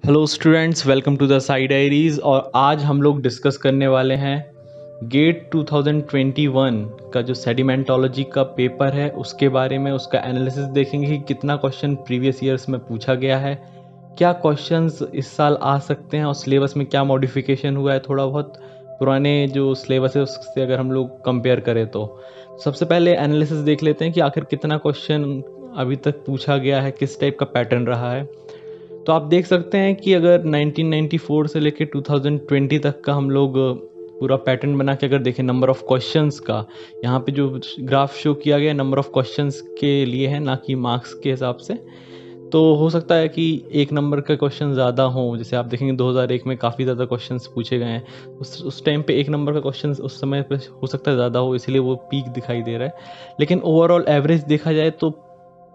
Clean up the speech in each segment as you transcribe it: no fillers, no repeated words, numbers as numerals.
Hello students, welcome to the Sai diaries. और आज हम लोग डिस्कस करने वाले हैं गेट 2021 का जो सेडिमेंटोलॉजी का पेपर है उसके बारे में। उसका एनालिसिस देखेंगे कि कितना क्वेश्चन प्रीवियस ईयर्स में पूछा गया है, क्या क्वेश्चंस इस साल आ सकते हैं और सिलेबस में क्या मॉडिफिकेशन हुआ है थोड़ा बहुत पुराने जो सिलेबस है उससे अगर हम लोग कंपेयर करें तो। सबसे पहले एनालिसिस देख लेते हैं कि आखिर कितना क्वेश्चन अभी तक पूछा गया है, किस टाइप का पैटर्न रहा है। तो आप देख सकते हैं कि अगर 1994 से लेकर 2020 तक का हम लोग पूरा पैटर्न बना के अगर देखें नंबर ऑफ क्वेश्चंस का, यहाँ पे जो ग्राफ शो किया गया है नंबर ऑफ क्वेश्चंस के लिए है, ना कि मार्क्स के हिसाब से। तो हो सकता है कि एक नंबर का क्वेश्चन ज़्यादा हो, जैसे आप देखेंगे 2001 में काफ़ी ज़्यादा क्वेश्चंस पूछे गए हैं। उस टाइम पे एक नंबर का क्वेश्चन उस समय पे हो सकता है ज़्यादा हो, इसीलिए वो पीक दिखाई दे रहा है। लेकिन ओवरऑल एवरेज देखा जाए तो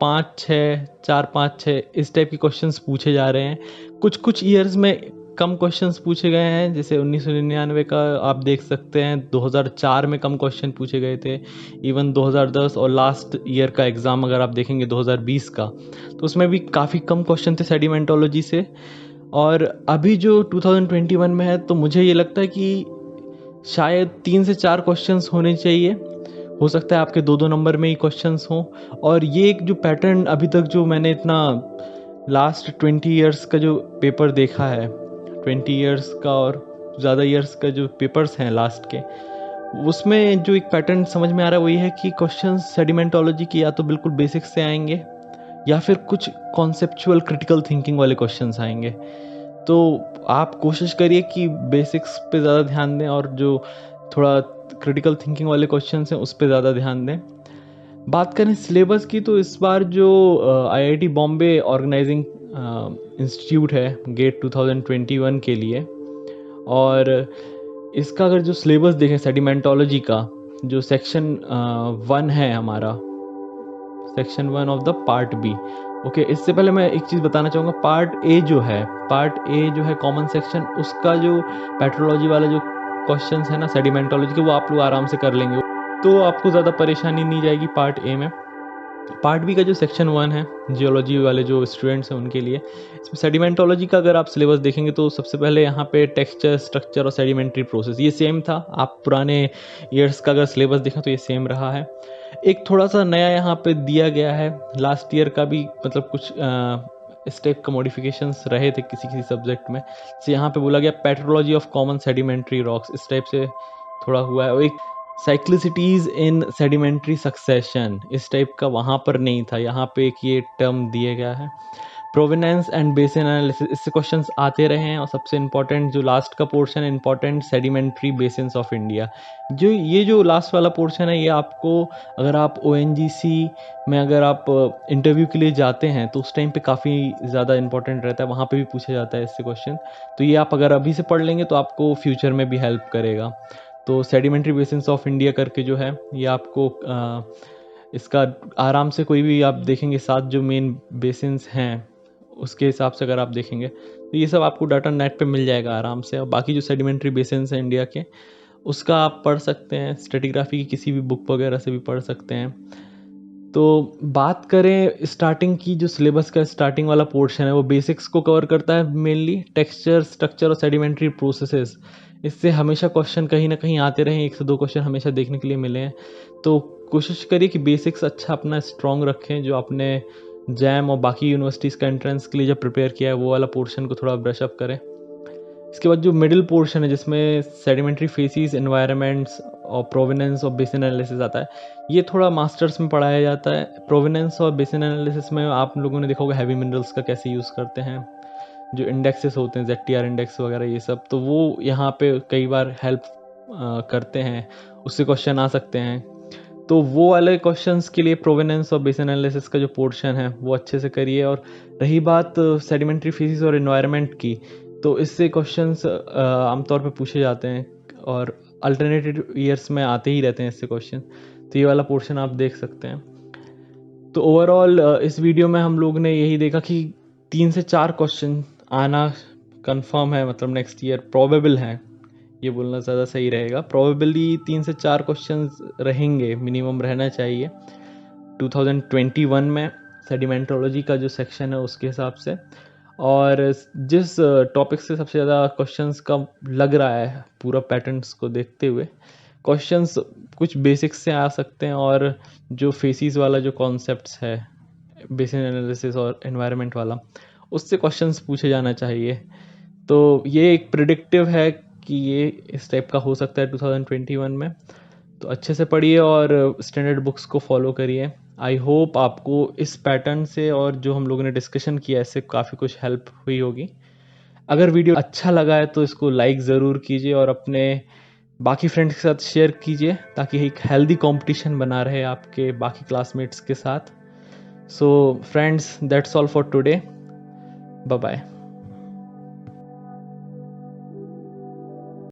5-6, 4-5-6 इस टाइप के क्वेश्चंस पूछे जा रहे हैं। कुछ कुछ ईयर्स में कम क्वेश्चंस पूछे गए हैं, जैसे 1999 का आप देख सकते हैं, 2004 में कम क्वेश्चन पूछे गए थे, इवन 2010 और लास्ट ईयर का एग्ज़ाम अगर आप देखेंगे 2020 का, तो उसमें भी काफ़ी कम क्वेश्चन थे सेडिमेंटोलॉजी से। और अभी जो 2021 में है तो मुझे ये लगता है कि शायद 3 से 4 क्वेश्चंस होने चाहिए। हो सकता है आपके 2-2 नंबर में ही क्वेश्चंस हों। और ये एक जो पैटर्न अभी तक जो मैंने इतना लास्ट 20 इयर्स का जो पेपर देखा है, 20 इयर्स का और ज़्यादा इयर्स का जो पेपर्स हैं लास्ट के, उसमें जो एक पैटर्न समझ में आ रहा है वही है कि क्वेश्चंस सेडिमेंटोलॉजी के या तो बिल्कुल बेसिक्स से आएंगे या फिर कुछ कॉन्सेप्चुअल क्रिटिकल थिंकिंग वाले क्वेश्चंस आएंगे। तो आप कोशिश करिए कि बेसिक्स पे ज़्यादा ध्यान दें और जो थोड़ा क्रिटिकल थिंकिंग वाले क्वेश्चंस हैं उस पे ज़्यादा ध्यान दें। बात करें सिलेबस की तो इस बार जो आईआईटी बॉम्बे ऑर्गेनाइजिंग इंस्टीट्यूट है गेट 2021 के लिए, और इसका अगर जो सिलेबस देखें सेडिमेंटोलॉजी का, जो सेक्शन 1 है हमारा, section 1 of the part B. Okay, इससे पहले मैं एक चीज़ बताना चाहूँगा, पार्ट ए जो है कॉमन सेक्शन, उसका जो पेट्रोलॉजी वाला जो क्वेश्चंस है ना सेडिमेंटोलॉजी के, वो आप लोग आराम से कर लेंगे, तो आपको ज़्यादा परेशानी नहीं जाएगी पार्ट ए में। पार्ट बी का जो सेक्शन 1 है जियोलॉजी वाले जो स्टूडेंट्स हैं उनके लिए, इसमें सेडिमेंटोलॉजी का अगर आप सिलेबस देखेंगे तो सबसे पहले यहाँ पे टेक्सचर, स्ट्रक्चर और सेडिमेंट्री प्रोसेस ये सेम था। आप पुराने ईयर्स का अगर सिलेबस देखें तो ये सेम रहा है। एक थोड़ा सा नया यहाँ पे दिया गया है, लास्ट ईयर का भी मतलब कुछ इस टाइप का मॉडिफिकेशंस रहे थे किसी किसी सब्जेक्ट में। तो यहाँ पे बोला गया petrology of common sedimentary rocks, इस टाइप से थोड़ा हुआ है। और एक साइक्लिसिटीज इन सेडिमेंट्री सक्सेशन, इस टाइप का वहाँ पर नहीं था, यहाँ पे एक ये टर्म दिया गया है। प्रोवेनेंस एंड बेसिन एनालिसिस, इससे क्वेश्चंस आते रहे हैं। और सबसे इंपॉर्टेंट जो लास्ट का पोर्शन है, important sedimentary basins of India, जो ये जो लास्ट वाला पोर्शन है ये आपको अगर आप ओएनजीसी में अगर आप इंटरव्यू के लिए जाते हैं तो उस टाइम पे काफ़ी ज़्यादा इंपॉर्टेंट रहता है, वहाँ पे भी पूछा जाता है इससे क्वेश्चन। तो ये आप अगर अभी से पढ़ लेंगे तो आपको फ्यूचर में भी हेल्प करेगा। तो सेडिमेंट्री बेसिन्स ऑफ इंडिया करके जो है ये आपको इसका आराम से कोई भी आप देखेंगे 7 जो मेन बेसिन्स हैं उसके हिसाब से अगर आप देखेंगे तो ये सब आपको डाटा नेट पे मिल जाएगा आराम से। और बाकी जो सेडिमेंट्री बेसिन्स हैं इंडिया के उसका आप पढ़ सकते हैं, स्ट्रेटिग्राफी की किसी भी बुक वगैरह से भी पढ़ सकते हैं। तो बात करें स्टार्टिंग की, जो सिलेबस का स्टार्टिंग वाला पोर्शन है वो बेसिक्स को कवर करता है मेनली, टेक्सचर, स्ट्रक्चर और सेडिमेंट्री प्रोसेसेस। इससे हमेशा क्वेश्चन कहीं ना कहीं आते रहे, 1 से 2 क्वेश्चन हमेशा देखने के लिए मिले हैं। तो कोशिश करिए कि बेसिक्स अच्छा अपना स्ट्रॉन्ग रखें, जो आपने जैम और बाकी यूनिवर्सिटीज़ का एंट्रेंस के लिए जब प्रिपेयर किया है वो वाला पोर्शन को थोड़ा ब्रश अप करें। इसके बाद जो मिडिल पोर्शन है जिसमें सेडिमेंट्री फेसिस, एनवायरनमेंट्स और प्रोवेनेंस और बेसिन एनालिसिस आता है, ये थोड़ा मास्टर्स में पढ़ाया जाता है। प्रोवेनेंस और बेसिन एनालिसिस में आप लोगों ने देखा होगा हैवी मिनरल्स का कैसे यूज़ करते हैं, जो इंडेक्सेस होते हैं ZTR इंडेक्स वगैरह ये सब, तो वो यहाँ पे कई बार हेल्प करते हैं, उससे क्वेश्चन आ सकते हैं। तो वो वाले क्वेश्चंस के लिए प्रोवेनेंस और बेसिन एनालिसिस का जो पोर्शन है वो अच्छे से करिए। और रही बात सेडिमेंट्री फेसिस और एनवायरनमेंट की, तो इससे क्वेश्चंस आमतौर पे पूछे जाते हैं और अल्टरनेटिव ईयर्स में आते ही रहते हैं इससे क्वेश्चन, तो ये वाला पोर्शन आप देख सकते हैं। तो ओवरऑल इस वीडियो में हम लोग ने यही देखा कि 3 से 4 क्वेश्चन आना कंफर्म है, मतलब नेक्स्ट ईयर प्रोबेबल है, ये बोलना ज़्यादा सही रहेगा। प्रोबेबली 3 से 4 क्वेश्चंस रहेंगे, मिनिमम रहना चाहिए 2021 में सेडिमेंटोलॉजी का जो सेक्शन है उसके हिसाब से। और जिस टॉपिक से सबसे ज़्यादा क्वेश्चंस का लग रहा है पूरा पैटर्न्स को देखते हुए, क्वेश्चंस कुछ बेसिक्स से आ सकते हैं और जो फेसिस वाला जो कॉन्सेप्ट्स है बेसिक एनालिसिस और एनवायरनमेंट वाला, उससे क्वेश्चंस पूछे जाना चाहिए। तो ये एक प्रिडिक्टिव है कि ये इस टाइप का हो सकता है 2021 में। तो अच्छे से पढ़िए और स्टैंडर्ड बुक्स को फॉलो करिए। आई होप आपको इस पैटर्न से और जो हम लोगों ने डिस्कशन किया इससे काफ़ी कुछ हेल्प हुई होगी। अगर वीडियो अच्छा लगा है तो इसको लाइक ज़रूर कीजिए और अपने बाकी फ्रेंड्स के साथ शेयर कीजिए ताकि एक हेल्दी कंपटीशन बना रहे आपके बाकी क्लासमेट्स के साथ। So friends, that's all for today. Bye bye.